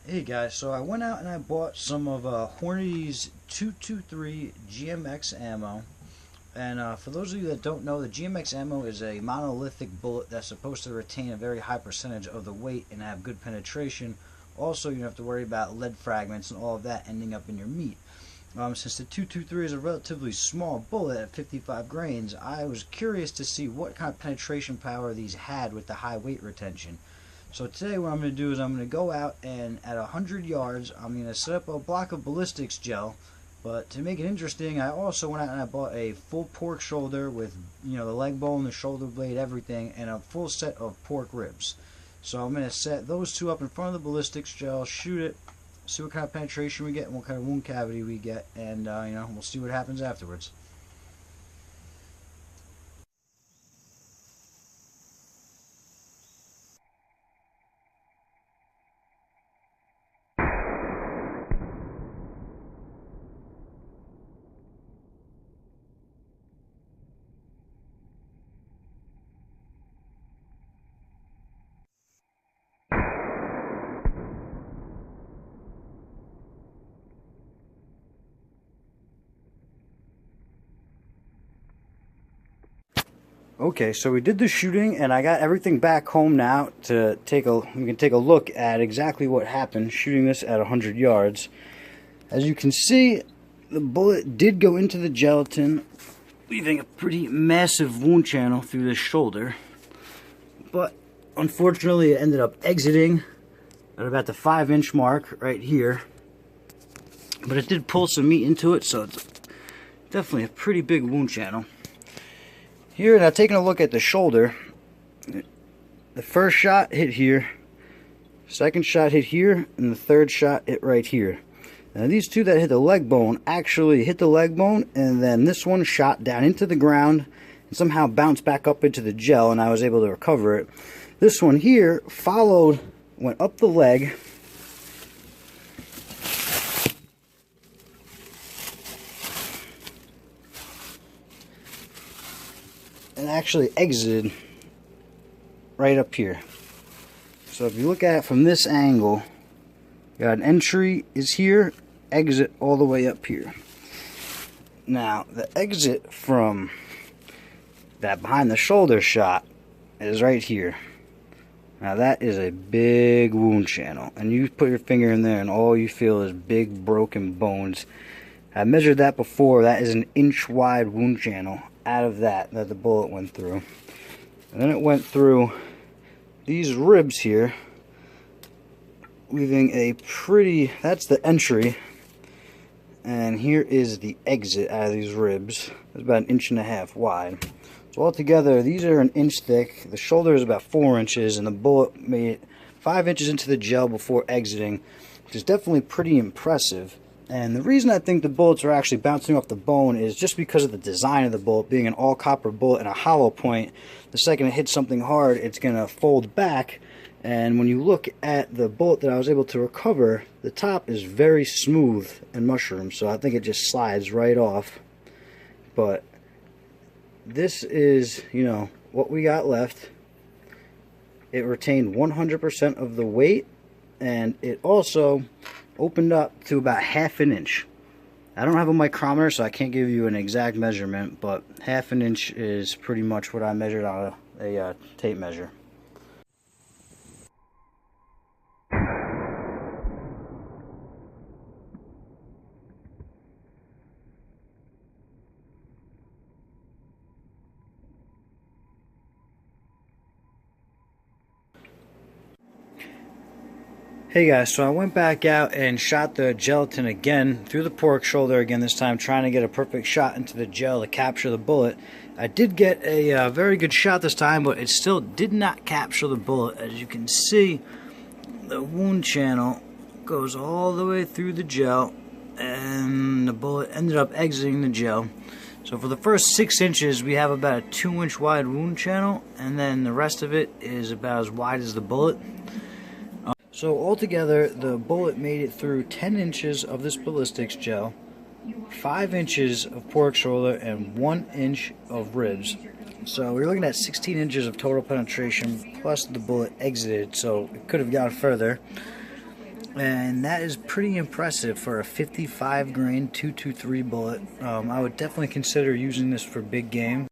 Hey guys, so I went out and I bought some of Hornady's 223 GMX ammo. And for those of you that don't know, the GMX ammo is a monolithic bullet that's supposed to retain a very high percentage of the weight and have good penetration. Also, you don't have to worry about lead fragments and all of that ending up in your meat. Since the 223 is a relatively small bullet at 55 grains, I was curious to see what kind of penetration power these had with the high weight retention. So today what I'm going to do is I'm going to go out and at 100 yards I'm going to set up a block of ballistics gel. But to make it interesting, I also went out and I bought a full pork shoulder with, the leg bone, the shoulder blade, everything, and a full set of pork ribs. So I'm going to set those two up in front of the ballistics gel, shoot it, see what kind of penetration we get and what kind of wound cavity we get, and we'll see what happens afterwards. Okay, so we did the shooting, and I got everything back home now to we can take a look at exactly what happened shooting this at 100 yards. As you can see, the bullet did go into the gelatin, leaving a pretty massive wound channel through the shoulder. But unfortunately, it ended up exiting at about the 5-inch mark right here. But it did pull some meat into it, so it's definitely a pretty big wound channel. Here, now taking a look at the shoulder, the first shot hit here, second shot hit here, and the third shot hit right here. Now these two that hit the leg bone actually hit the leg bone, and then this one shot down into the ground and somehow bounced back up into the gel, and I was able to recover it. This one here went up the leg, and actually exited right up here. So if you look at it from this angle, you got an entry is here, exit all the way up here. Now the exit from that behind the shoulder shot is right here. Now that is a big wound channel, and you put your finger in there and all you feel is big broken bones. I measured that before. That is an inch wide wound channel out of that the bullet went through. And then it went through these ribs here, leaving a that's the entry, and here is the exit out of these ribs. It's about 1.5 inches wide. So altogether, these are 1 inch thick. The shoulder is about 4 inches, and the bullet made it 5 inches into the gel before exiting, which is definitely pretty impressive. And the reason I think the bullets are actually bouncing off the bone is just because of the design of the bullet, being an all copper bullet and a hollow point. The second it hits something hard, it's going to fold back. And when you look at the bullet that I was able to recover, the top is very smooth and mushroom, so I think it just slides right off. But this is, what we got left. It retained 100% of the weight, and it also opened up to about 1/2 inch. I don't have a micrometer, so I can't give you an exact measurement, but 1/2 inch is pretty much what I measured on a tape measure. Hey guys, so I went back out and shot the gelatin again through the pork shoulder again, this time trying to get a perfect shot into the gel to capture the bullet. I did get a very good shot this time, but it still did not capture the bullet. As you can see, the wound channel goes all the way through the gel, and the bullet ended up exiting the gel. So for the first 6 inches, we have about a 2-inch wide wound channel, and then the rest of it is about as wide as the bullet. So altogether, the bullet made it through 10 inches of this ballistics gel, 5 inches of pork shoulder, and 1 inch of ribs. So we're looking at 16 inches of total penetration, plus the bullet exited, so it could have gone further. And that is pretty impressive for a 55 grain 223 bullet. I would definitely consider using this for big game.